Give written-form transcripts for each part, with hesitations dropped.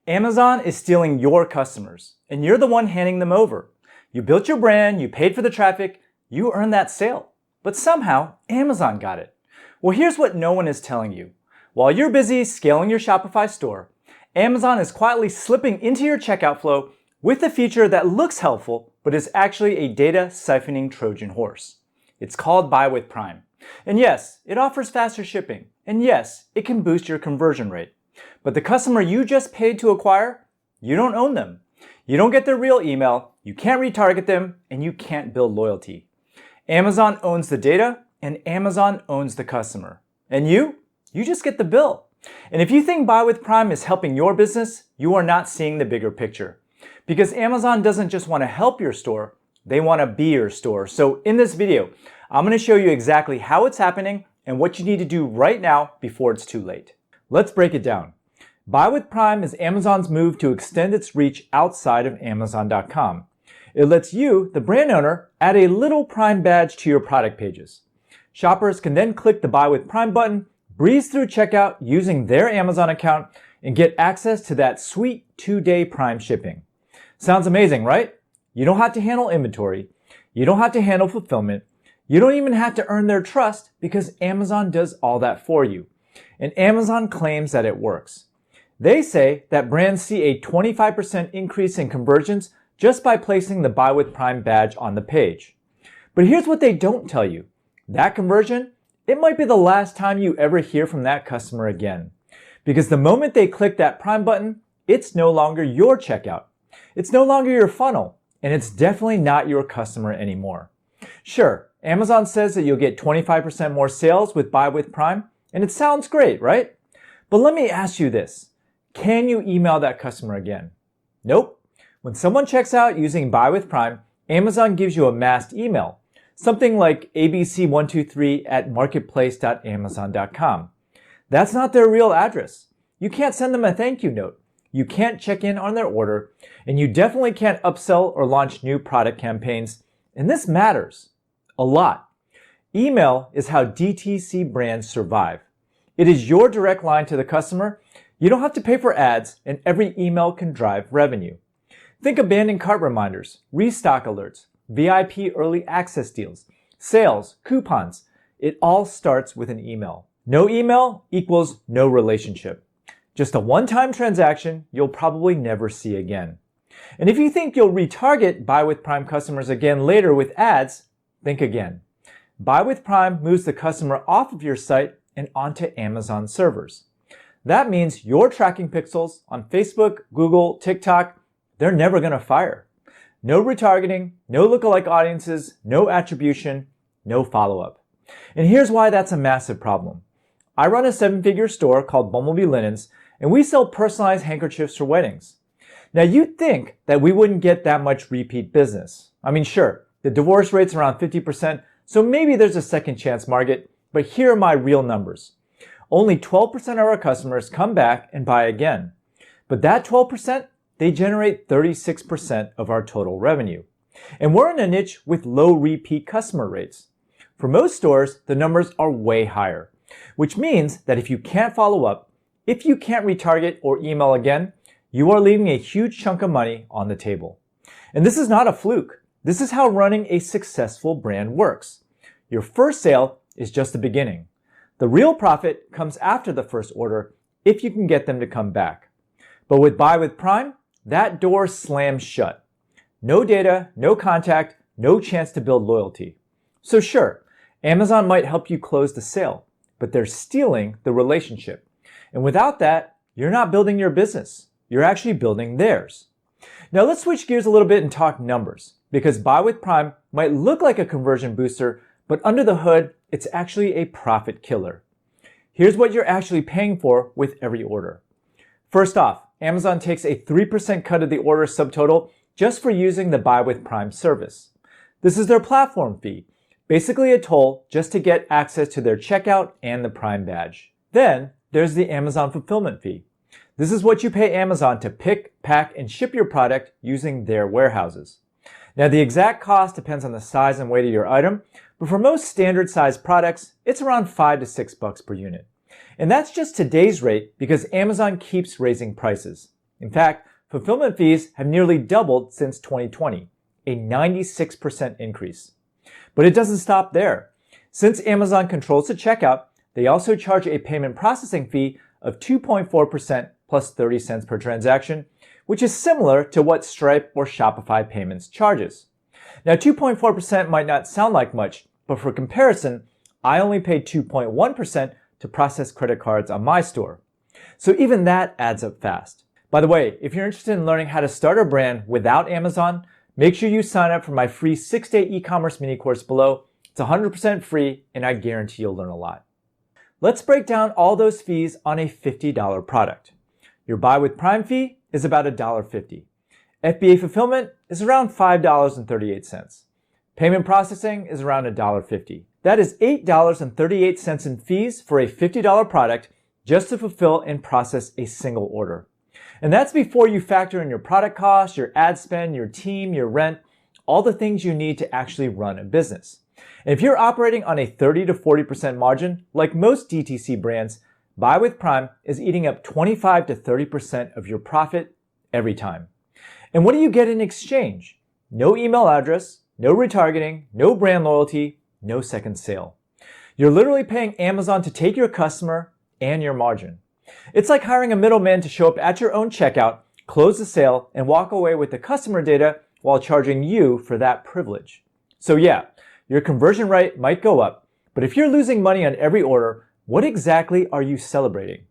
Amazon is stealing your customers, and you're the one handing them over. You built your brand, you paid for the traffic, you earned that sale. But somehow, Amazon got it. Well, here's what no one is telling you. While you're busy scaling your Shopify store, Amazon is quietly slipping into your checkout flow with a feature that looks helpful, but is actually a data siphoning Trojan horse. It's called Buy with Prime. And yes, it offers faster shipping. And yes, it can boost your conversion rate. But the customer you just paid to acquire, you don't own them. You don't get their real email, you can't retarget them, and you can't build loyalty. Amazon owns the data, and Amazon owns the customer. And you just get the bill. And if you think Buy with Prime is helping your business, you are not seeing the bigger picture. Because Amazon doesn't just want to help your store, they want to be your store. So in this video, I'm going to show you exactly how it's happening and what you need to do right now before it's too late. Let's break it down. Buy with Prime is Amazon's move to extend its reach outside of Amazon.com. It lets you, the brand owner, add a little Prime badge to your product pages. Shoppers can then click the Buy with Prime button, breeze through checkout using their Amazon account, and get access to that sweet 2-day Prime shipping. Sounds amazing, right? You don't have to handle inventory. You don't have to handle fulfillment. You don't even have to earn their trust because Amazon does all that for you. And Amazon claims that it works. They say that brands see a 25% increase in conversions just by placing the Buy with Prime badge on the page. But here's what they don't tell you. That conversion, it might be the last time you ever hear from that customer again. Because the moment they click that Prime button, it's no longer your checkout. It's no longer your funnel, and it's definitely not your customer anymore. Sure, Amazon says that you'll get 25% more sales with Buy with Prime, and it sounds great, right? But let me ask you this. Can you email that customer again? Nope. When someone checks out using Buy with Prime, Amazon gives you a masked email, something like abc123@marketplace.amazon.com. That's not their real address. You can't send them a thank you note. You can't check in on their order, and you definitely can't upsell or launch new product campaigns. And this matters a lot. Email is how DTC brands survive. It is your direct line to the customer. You don't have to pay for ads, and every email can drive revenue. Think abandoned cart reminders, restock alerts, VIP early access deals, sales, coupons. It all starts with an email. No email equals no relationship. Just a one-time transaction you'll probably never see again. And if you think you'll retarget Buy with Prime customers again later with ads, think again. Buy with Prime moves the customer off of your site and onto Amazon servers. That means your tracking pixels on Facebook, Google, TikTok, they're never going to fire. No retargeting, no lookalike audiences, no attribution, no follow-up. And here's why that's a massive problem. I run a 7-figure store called Bumblebee Linens, and we sell personalized handkerchiefs for weddings. Now you'd think that we wouldn't get that much repeat business. I mean, sure, the divorce rate's around 50%, so maybe there's a second chance market, but here are my real numbers. Only 12% of our customers come back and buy again. But that 12%, they generate 36% of our total revenue. And we're in a niche with low repeat customer rates. For most stores, the numbers are way higher, which means that if you can't follow up, if you can't retarget or email again, you are leaving a huge chunk of money on the table. And this is not a fluke. This is how running a successful brand works. Your first sale is just the beginning. The real profit comes after the first order if you can get them to come back. But with Buy with Prime, that door slams shut. No data, no contact, no chance to build loyalty. So sure, Amazon might help you close the sale, but they're stealing the relationship. And without that, you're not building your business. You're actually building theirs. Now let's switch gears a little bit and talk numbers, because Buy with Prime might look like a conversion booster, but under the hood, it's actually a profit killer. Here's what you're actually paying for with every order. First off, Amazon takes a 3% cut of the order subtotal just for using the Buy with Prime service. This is their platform fee, basically a toll just to get access to their checkout and the Prime badge. Then there's the Amazon fulfillment fee. This is what you pay Amazon to pick, pack, and ship your product using their warehouses. Now the exact cost depends on the size and weight of your item, but for most standard size products, it's around $5 to $6 per unit. And that's just today's rate because Amazon keeps raising prices. In fact, fulfillment fees have nearly doubled since 2020, a 96% increase. But it doesn't stop there. Since Amazon controls the checkout, they also charge a payment processing fee of 2.4% plus 30 cents per transaction, which is similar to what Stripe or Shopify Payments charges. Now, 2.4% might not sound like much, but for comparison, I only paid 2.1% to process credit cards on my store. So even that adds up fast. By the way, if you're interested in learning how to start a brand without Amazon, make sure you sign up for my free 6-day e-commerce mini course below. It's 100% free, and I guarantee you'll learn a lot. Let's break down all those fees on a $50 product. Your Buy with Prime fee is about $1.50. FBA fulfillment is around $5.38. Payment processing is around $1.50. That is $8.38 in fees for a $50 product just to fulfill and process a single order. And that's before you factor in your product costs, your ad spend, your team, your rent, all the things you need to actually run a business. And if you're operating on a 30 to 40% margin, like most DTC brands, Buy with Prime is eating up 25 to 30% of your profit every time. And what do you get in exchange? No email address, no retargeting, no brand loyalty, no second sale. You're literally paying Amazon to take your customer and your margin. It's like hiring a middleman to show up at your own checkout, close the sale, and walk away with the customer data while charging you for that privilege. So yeah, your conversion rate might go up, but if you're losing money on every order, what exactly are you celebrating?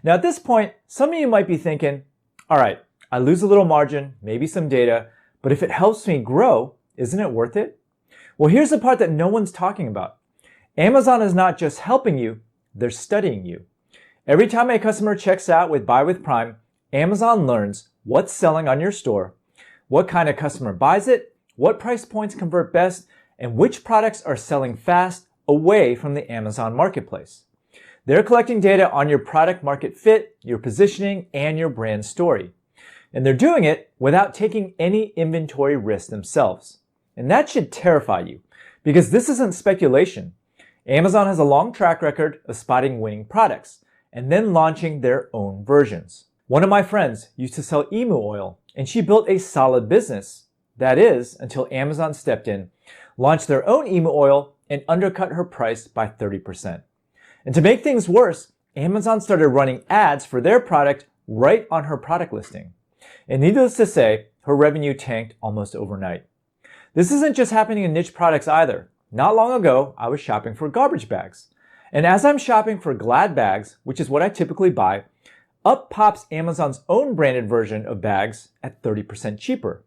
Now at this point, some of you might be thinking, all right, I lose a little margin, maybe some data, but if it helps me grow, isn't it worth it? Well, here's the part that no one's talking about. Amazon is not just helping you, they're studying you. Every time a customer checks out with Buy with Prime, Amazon learns what's selling on your store, what kind of customer buys it, what price points convert best, and which products are selling fast away from the Amazon marketplace. They're collecting data on your product market fit, your positioning, and your brand story. And they're doing it without taking any inventory risk themselves. And that should terrify you, because this isn't speculation. Amazon has a long track record of spotting winning products and then launching their own versions. One of my friends used to sell emu oil, and she built a solid business. That is, until Amazon stepped in, launched their own emu oil, and undercut her price by 30%. And to make things worse, Amazon started running ads for their product right on her product listing. And needless to say, her revenue tanked almost overnight. This isn't just happening in niche products either. Not long ago, I was shopping for garbage bags. And as I'm shopping for Glad bags, which is what I typically buy, up pops Amazon's own branded version of bags at 30% cheaper.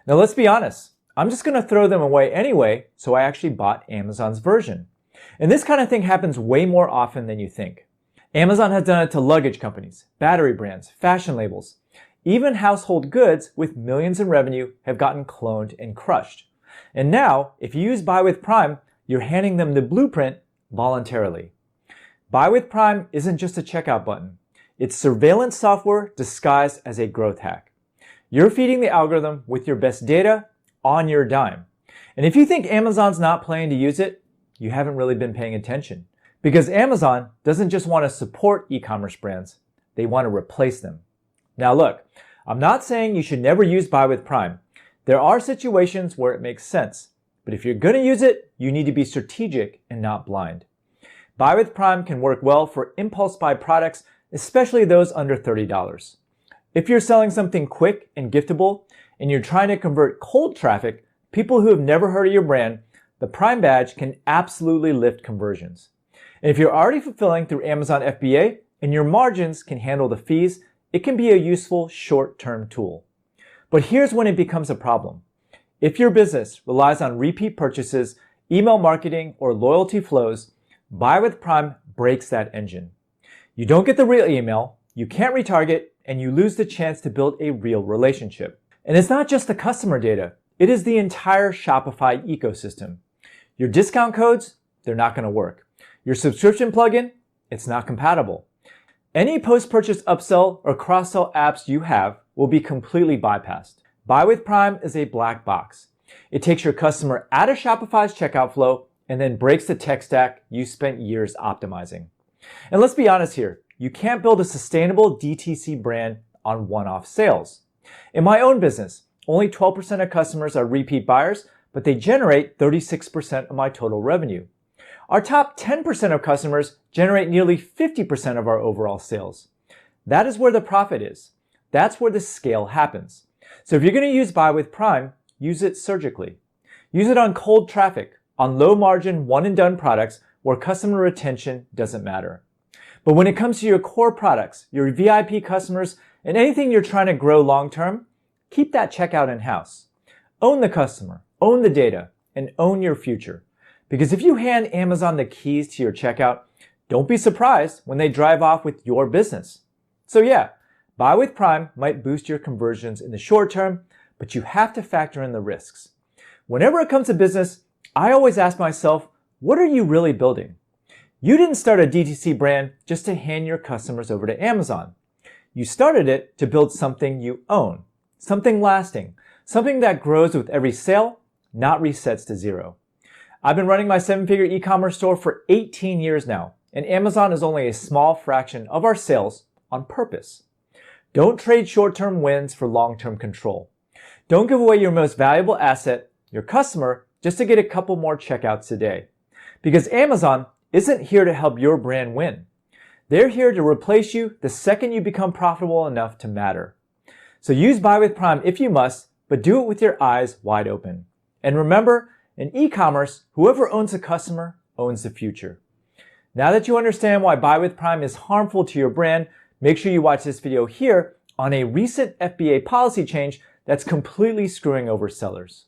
Now let's be honest, I'm just going to throw them away anyway, so I actually bought Amazon's version. And this kind of thing happens way more often than you think. Amazon has done it to luggage companies, battery brands, fashion labels. Even household goods with millions in revenue have gotten cloned and crushed. And now, if you use Buy with Prime, you're handing them the blueprint voluntarily. Buy with Prime isn't just a checkout button. It's surveillance software disguised as a growth hack. You're feeding the algorithm with your best data on your dime. And if you think Amazon's not planning to use it, you haven't really been paying attention. Because Amazon doesn't just want to support e-commerce brands, they want to replace them. Now look, I'm not saying you should never use Buy with Prime. There are situations where it makes sense. But if you're going to use it, you need to be strategic and not blind. Buy with Prime can work well for impulse buy products, especially those under $30. If you're selling something quick and giftable, and you're trying to convert cold traffic, people who have never heard of your brand, the Prime badge can absolutely lift conversions. And if you're already fulfilling through Amazon FBA and your margins can handle the fees, it can be a useful short-term tool. But here's when it becomes a problem. If your business relies on repeat purchases, email marketing, or loyalty flows, Buy with Prime breaks that engine. You don't get the real email, you can't retarget, and you lose the chance to build a real relationship. And it's not just the customer data, it is the entire Shopify ecosystem. Your discount codes, they're not going to work. Your subscription plugin, it's not compatible. Any post-purchase upsell or cross-sell apps you have will be completely bypassed. Buy with Prime is a black box. It takes your customer out of Shopify's checkout flow and then breaks the tech stack you spent years optimizing. And let's be honest here, you can't build a sustainable DTC brand on one-off sales. In my own business, only 12% of customers are repeat buyers, but they generate 36% of my total revenue. Our top 10% of customers generate nearly 50% of our overall sales. That is where the profit is. That's where the scale happens. So if you're going to use Buy with Prime, use it surgically. Use it on cold traffic, on low margin, one and done products where customer retention doesn't matter. But when it comes to your core products, your VIP customers, and anything you're trying to grow long term, keep that checkout in-house. Own the customer, own the data, and own your future. Because if you hand Amazon the keys to your checkout, don't be surprised when they drive off with your business. So yeah, Buy with Prime might boost your conversions in the short term, but you have to factor in the risks. Whenever it comes to business, I always ask myself, what are you really building? You didn't start a DTC brand just to hand your customers over to Amazon. You started it to build something you own, something lasting, something that grows with every sale, not resets to zero. I've been running my 7-figure e-commerce store for 18 years now, and Amazon is only a small fraction of our sales on purpose. Don't trade short-term wins for long-term control. Don't give away your most valuable asset, your customer, just to get a couple more checkouts a day. Because Amazon isn't here to help your brand win. They're here to replace you the second you become profitable enough to matter. So use Buy with Prime if you must, but do it with your eyes wide open. And remember, in e-commerce, whoever owns a customer owns the future. Now that you understand why Buy with Prime is harmful to your brand, make sure you watch this video here on a recent FBA policy change that's completely screwing over sellers.